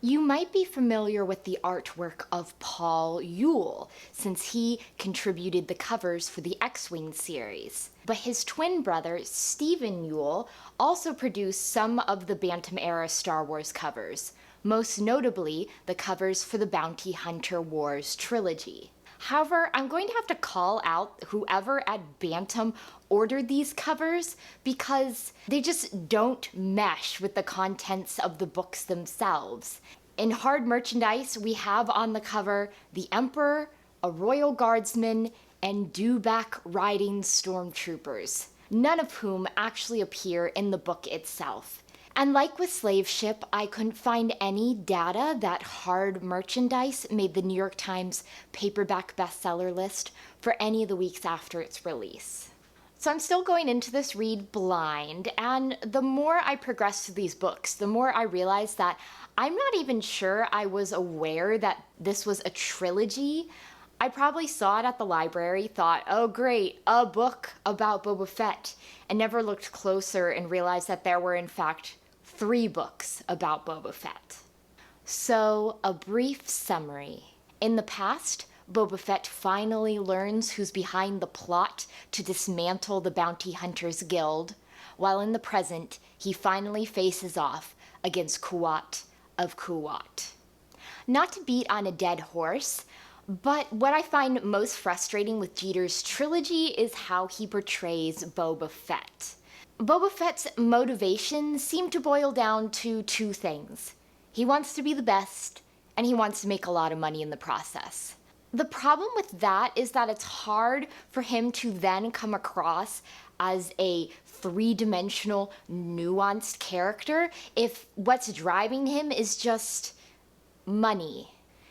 You might be familiar with the artwork of Paul Yule, since he contributed the covers for the X-Wing series. But his twin brother, Stephen Yule, also produced some of the Bantam-era Star Wars covers, most notably the covers for the Bounty Hunter Wars trilogy. However, I'm going to have to call out whoever at Bantam ordered these covers because they just don't mesh with the contents of the books themselves. In hard merchandise, we have on the cover the Emperor, a royal guardsman, and dewback riding stormtroopers, none of whom actually appear in the book itself. And like with Slave Ship, I couldn't find any data that hard merchandise made the New York Times paperback bestseller list for any of the weeks after its release. So I'm still going into this read blind, and the more I progress through these books, the more I realize that I'm not even sure I was aware that this was a trilogy. I probably saw it at the library, thought, oh great, a book about Boba Fett, and never looked closer and realized that there were in fact 3 books about Boba Fett. So, a brief summary. In the past, Boba Fett finally learns who's behind the plot to dismantle the Bounty Hunters Guild, while in the present, he finally faces off against Kuat of Kuat. Not to beat on a dead horse, but what I find most frustrating with Jeter's trilogy is how he portrays Boba Fett. Boba Fett's motivations seem to boil down to 2 things. He wants to be the best, and he wants to make a lot of money in the process. The problem with that is that it's hard for him to then come across as a 3-dimensional, nuanced character if what's driving him is just money.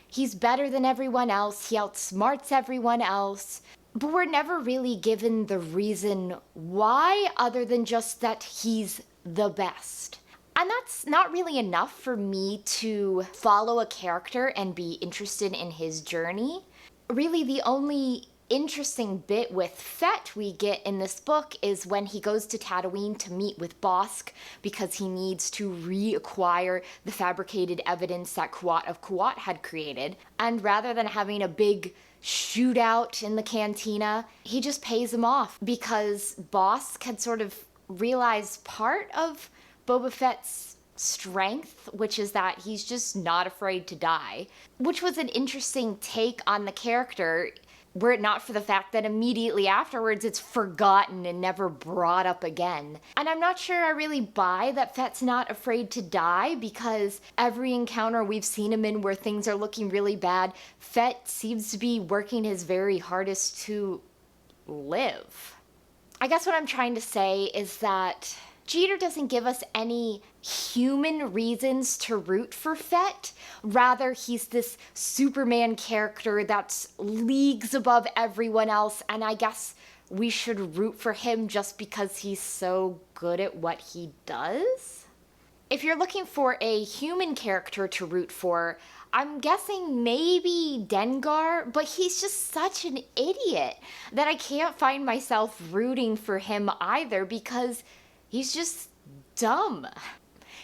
He's better than everyone else, he outsmarts everyone else, but we're never really given the reason why other than just that he's the best. And that's not really enough for me to follow a character and be interested in his journey. Really, the only interesting bit with Fett we get in this book is when he goes to Tatooine to meet with Bossk because he needs to reacquire the fabricated evidence that Kuat of Kuat had created. And rather than having a big shootout in the cantina, he just pays him off because Bossk had sort of realized part of Boba Fett's strength, which is that he's just not afraid to die, which was an interesting take on the character, were it not for the fact that immediately afterwards it's forgotten and never brought up again. And I'm not sure I really buy that Fett's not afraid to die, because every encounter we've seen him in where things are looking really bad, Fett seems to be working his very hardest to live. I guess what I'm trying to say is that Jeter doesn't give us any human reasons to root for Fett. Rather, he's this Superman character that's leagues above everyone else, and I guess we should root for him just because he's so good at what he does? If you're looking for a human character to root for, I'm guessing maybe Dengar, but he's just such an idiot that I can't find myself rooting for him either because he's just dumb.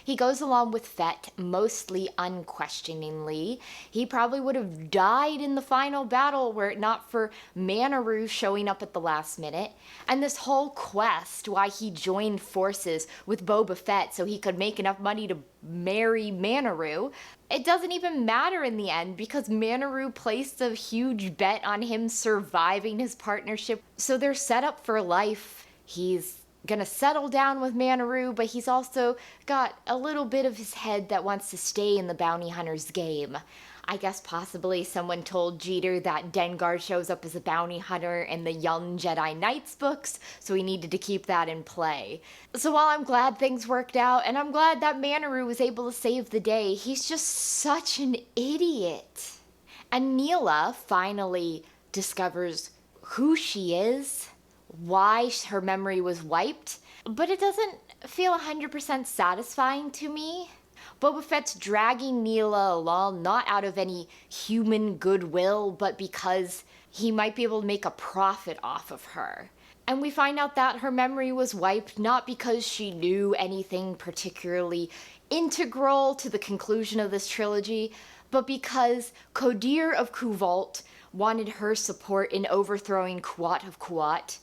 He goes along with Fett mostly unquestioningly. He probably would have died in the final battle were it not for Manaroo showing up at the last minute. And this whole quest, why he joined forces with Boba Fett so he could make enough money to marry Manaroo, it doesn't even matter in the end because Manaroo placed a huge bet on him surviving his partnership. So they're set up for life. He's gonna settle down with Manaroo, but he's also got a little bit of his head that wants to stay in the bounty hunter's game. I guess possibly someone told Jeter that Dengar shows up as a bounty hunter in the Young Jedi Knights books, so he needed to keep that in play. So while I'm glad things worked out, and I'm glad that Manaroo was able to save the day, he's just such an idiot. And Neelah finally discovers who she is, why her memory was wiped, but it doesn't feel 100% satisfying to me. Boba Fett's dragging Neelah along not out of any human goodwill, but because he might be able to make a profit off of her. And we find out that her memory was wiped not because she knew anything particularly integral to the conclusion of this trilogy, but because Kodir of Kulhvult wanted her support in overthrowing Kuat of Kuat.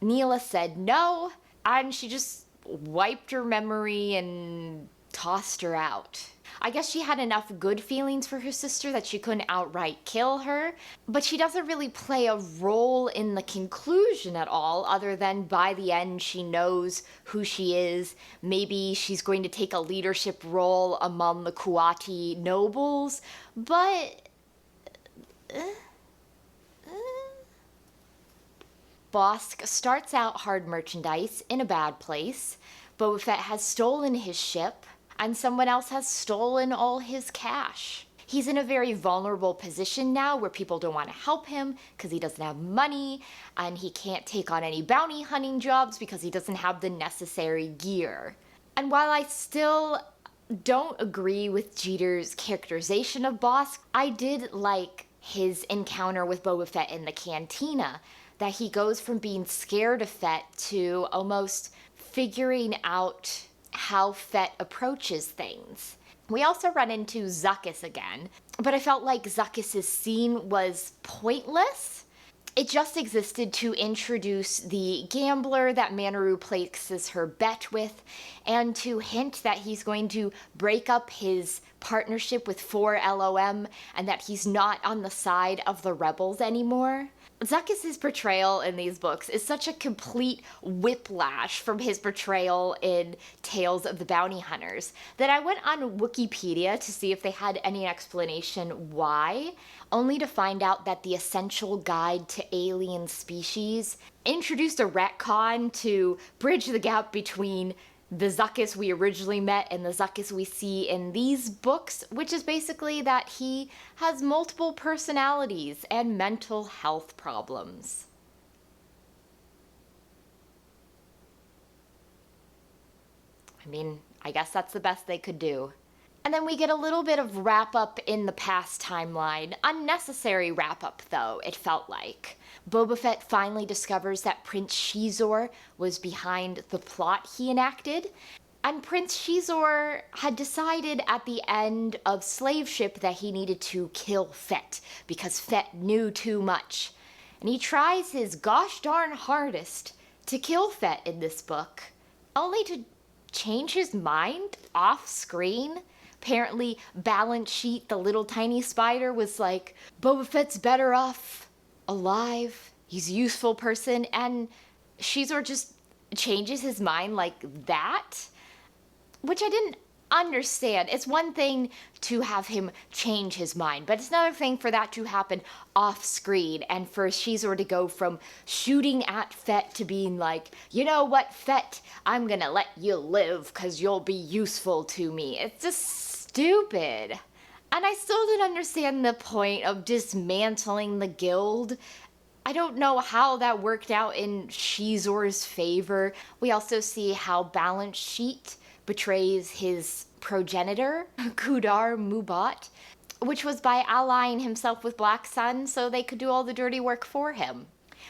Neelah said no, and she just wiped her memory and tossed her out. I guess she had enough good feelings for her sister that she couldn't outright kill her, but she doesn't really play a role in the conclusion at all, other than by the end she knows who she is. Maybe she's going to take a leadership role among the Kuati nobles, but... Bossk starts out hard merchandise in a bad place. Boba Fett has stolen his ship, and someone else has stolen all his cash. He's in a very vulnerable position now where people don't want to help him because he doesn't have money, and he can't take on any bounty hunting jobs because he doesn't have the necessary gear. And while I still don't agree with Jeter's characterization of Bossk, I did like his encounter with Boba Fett in the cantina, that he goes from being scared of Fett to almost figuring out how Fett approaches things. We also run into Zuckuss again, but I felt like Zuckuss's scene was pointless. It just existed to introduce the gambler that Manaru places her bet with, and to hint that he's going to break up his partnership with 4LOM and that he's not on the side of the rebels anymore. Zuckuss's portrayal in these books is such a complete whiplash from his portrayal in Tales of the Bounty Hunters that I went on Wikipedia to see if they had any explanation why, only to find out that the Essential Guide to Alien Species introduced a retcon to bridge the gap between the Zuckuss we originally met and the Zuckuss we see in these books, which is basically that he has multiple personalities and mental health problems. I mean, I guess that's the best they could do. And then we get a little bit of wrap-up in the past timeline. Unnecessary wrap-up, though, it felt like. Boba Fett finally discovers that Prince Xizor was behind the plot he enacted, and Prince Xizor had decided at the end of Slave Ship that he needed to kill Fett, because Fett knew too much. And he tries his gosh darn hardest to kill Fett in this book, only to change his mind off screen. Apparently, Balance Sheet, the little tiny spider, was like, Boba Fett's better off alive. He's a useful person. And Xizor just changes his mind like that, which I didn't understand. It's one thing to have him change his mind, but it's another thing for that to happen off screen and for Xizor to go from shooting at Fett to being like, you know what, Fett, I'm gonna let you live because you'll be useful to me. It's just stupid. And I still didn't understand the point of dismantling the guild. I don't know how that worked out in Xizor's favor. We also see how Balance Sheet betrays his progenitor, Kudar Mubat, which was by allying himself with Black Sun so they could do all the dirty work for him.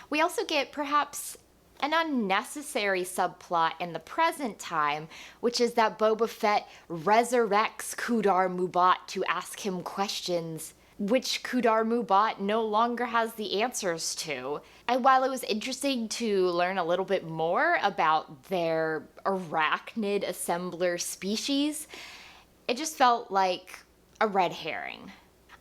We also get perhaps an unnecessary subplot in the present time, which is that Boba Fett resurrects Kudar Mubat to ask him questions, which Kudar Mubat no longer has the answers to. And while it was interesting to learn a little bit more about their arachnid assembler species, it just felt like a red herring.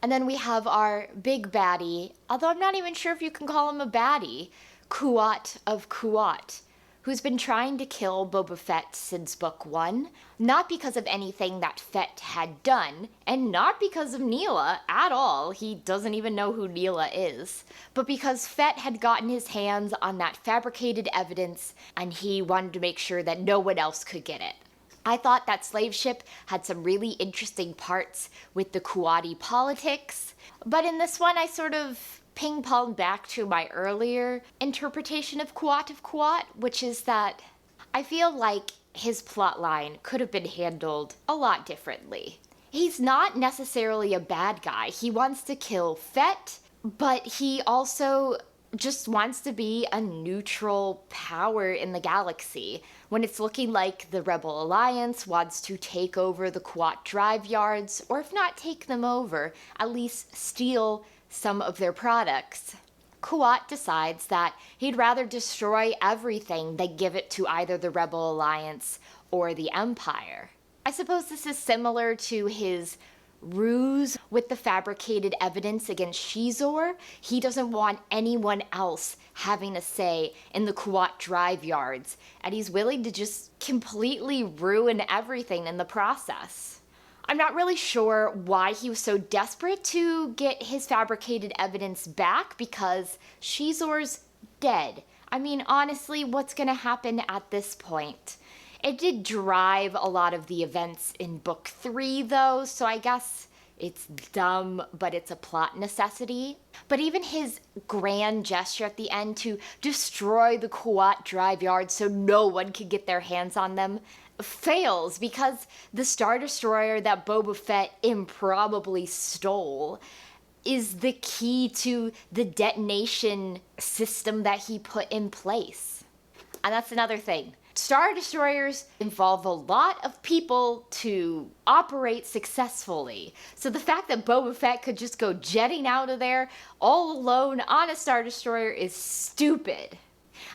And then we have our big baddie, although I'm not even sure if you can call him a baddie, Kuat of Kuat, who's been trying to kill Boba Fett since book 1, not because of anything that Fett had done, and not because of Neelah at all, he doesn't even know who Neelah is, but because Fett had gotten his hands on that fabricated evidence, and he wanted to make sure that no one else could get it. I thought that Slave Ship had some really interesting parts with the Kuati politics, but in this one I sort of ping-ponged back to my earlier interpretation of Kuat, which is that I feel like his plotline could have been handled a lot differently. He's not necessarily a bad guy. He wants to kill Fett, but he also just wants to be a neutral power in the galaxy, when it's looking like the Rebel Alliance wants to take over the Kuat drive yards, or if not take them over, at least steal some of their products. Kuat decides that he'd rather destroy everything than give it to either the Rebel Alliance or the Empire. I suppose this is similar to his ruse with the fabricated evidence against Xizor. He doesn't want anyone else having a say in the Kuat drive yards, and he's willing to just completely ruin everything in the process. I'm not really sure why he was so desperate to get his fabricated evidence back, because Xizor's dead. I mean, honestly, what's gonna happen at this point? It did drive a lot of the events in book 3, though, so I guess it's dumb, but it's a plot necessity. But even his grand gesture at the end to destroy the Kuat drive yards so no one could get their hands on them fails, because the Star Destroyer that Boba Fett improbably stole is the key to the detonation system that he put in place. And that's another thing. Star Destroyers involve a lot of people to operate successfully. So the fact that Boba Fett could just go jetting out of there all alone on a Star Destroyer is stupid.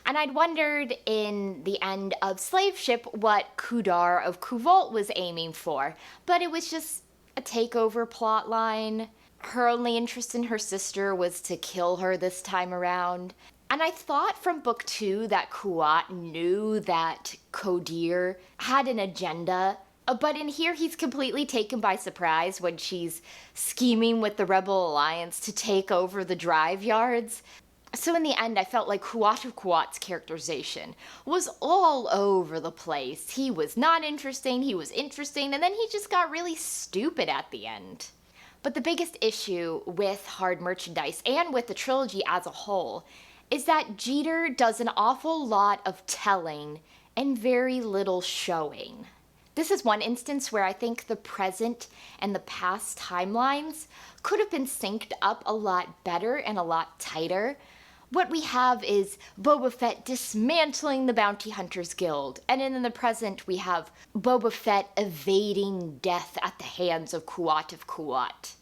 And I'd wondered in the end of Slave Ship what Kodir of Kulhvult was aiming for, but it was just a takeover plotline. Her only interest in her sister was to kill her this time around. And I thought from book 2 that Kuat knew that Kodir had an agenda, but in here he's completely taken by surprise when she's scheming with the Rebel Alliance to take over the drive yards. So in the end, I felt like Kuat of Kuat's characterization was all over the place. He was not interesting, he was interesting, and then he just got really stupid at the end. But the biggest issue with Hard Merchandise, and with the trilogy as a whole, is that Jeter does an awful lot of telling and very little showing. This is one instance where I think the present and the past timelines could have been synced up a lot better and a lot tighter. What we have is Boba Fett dismantling the Bounty Hunters Guild, and in the present we have Boba Fett evading death at the hands of Kuat of Kuat.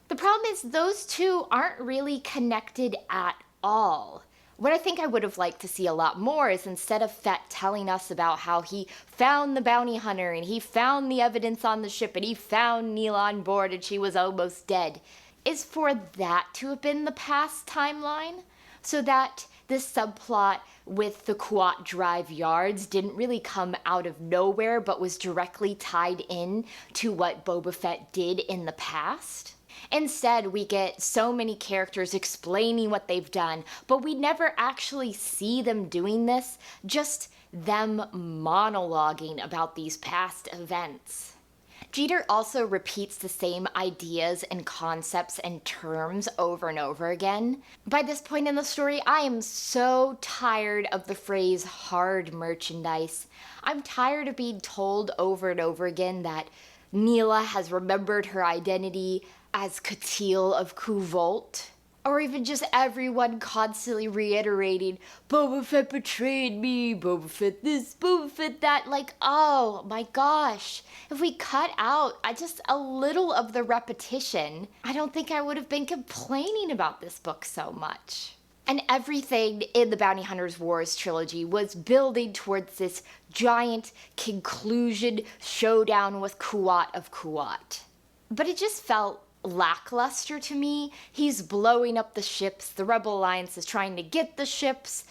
The problem is those two aren't really connected at all. What I think I would have liked to see a lot more is, instead of Fett telling us about how he found the bounty hunter and he found the evidence on the ship and he found Neelah on board and she was almost dead, is for that to have been the past timeline, so that this subplot with the Kuat drive yards didn't really come out of nowhere but was directly tied in to what Boba Fett did in the past. Instead, we get so many characters explaining what they've done, but we never actually see them doing this, just them monologuing about these past events. Jeter also repeats the same ideas and concepts and terms over and over again. By this point in the story, I am so tired of the phrase hard merchandise. I'm tired of being told over and over again that Neelah has remembered her identity as Katil of Kulhvult, or even just everyone constantly reiterating, Boba Fett betrayed me, Boba Fett this, Boba Fett that. Like, oh my gosh, if we cut out just a little of the repetition, I don't think I would have been complaining about this book so much. And everything in the Bounty Hunters Wars trilogy was building towards this giant conclusion showdown with Kuat of Kuat. But it just felt lackluster to me. He's blowing up the ships, the Rebel Alliance is trying to get the ships,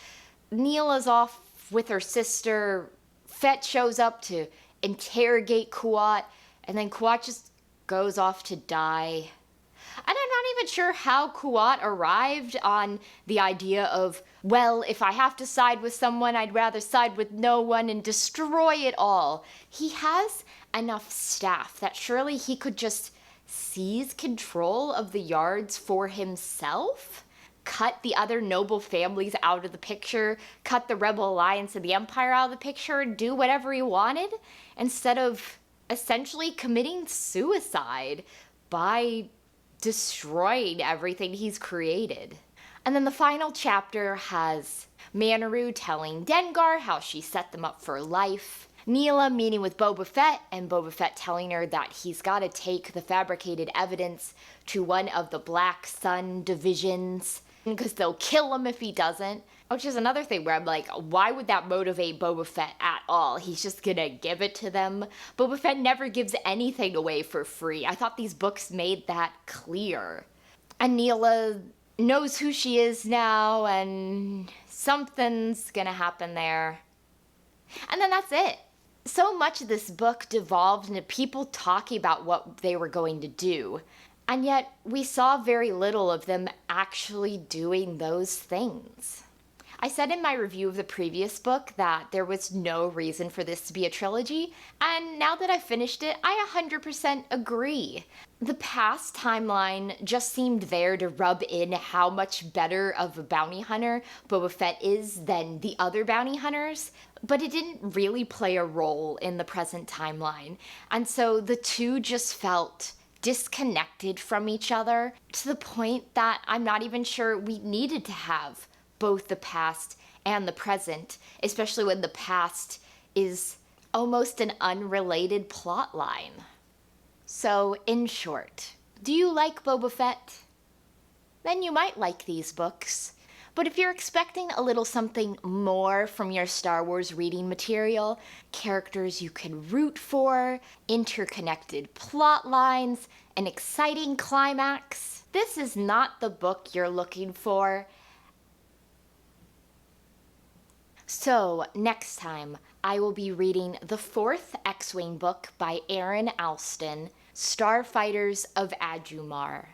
Neelah's off with her sister, Fett shows up to interrogate Kuat, and then Kuat just goes off to die. And I'm not even sure how Kuat arrived on the idea of, well, if I have to side with someone, I'd rather side with no one and destroy it all. He has enough staff that surely he could just seize control of the yards for himself, cut the other noble families out of the picture, cut the Rebel Alliance and the Empire out of the picture, and do whatever he wanted, instead of essentially committing suicide by destroying everything he's created. And then the final chapter has Manaroo telling Dengar how she set them up for life, Neelah meeting with Boba Fett, and Boba Fett telling her that he's got to take the fabricated evidence to one of the Black Sun divisions, because they'll kill him if he doesn't. Which is another thing where I'm like, why would that motivate Boba Fett at all? He's just gonna give it to them. Boba Fett never gives anything away for free. I thought these books made that clear. And Neelah knows who she is now, and something's gonna happen there. And then that's it. So much of this book devolved into people talking about what they were going to do. And yet, we saw very little of them actually doing those things. I said in my review of the previous book that there was no reason for this to be a trilogy, and now that I've finished it, I 100% agree. The past timeline just seemed there to rub in how much better of a bounty hunter Boba Fett is than the other bounty hunters, but it didn't really play a role in the present timeline, and so the two just felt disconnected from each other to the point that I'm not even sure we needed to have both the past and the present, especially when the past is almost an unrelated plot line. So, in short, do you like Boba Fett? Then you might like these books. But if you're expecting a little something more from your Star Wars reading material, characters you can root for, interconnected plot lines, an exciting climax, this is not the book you're looking for. So, next time, I will be reading the 4th X-Wing book by Aaron Alston, Starfighters of Adumar.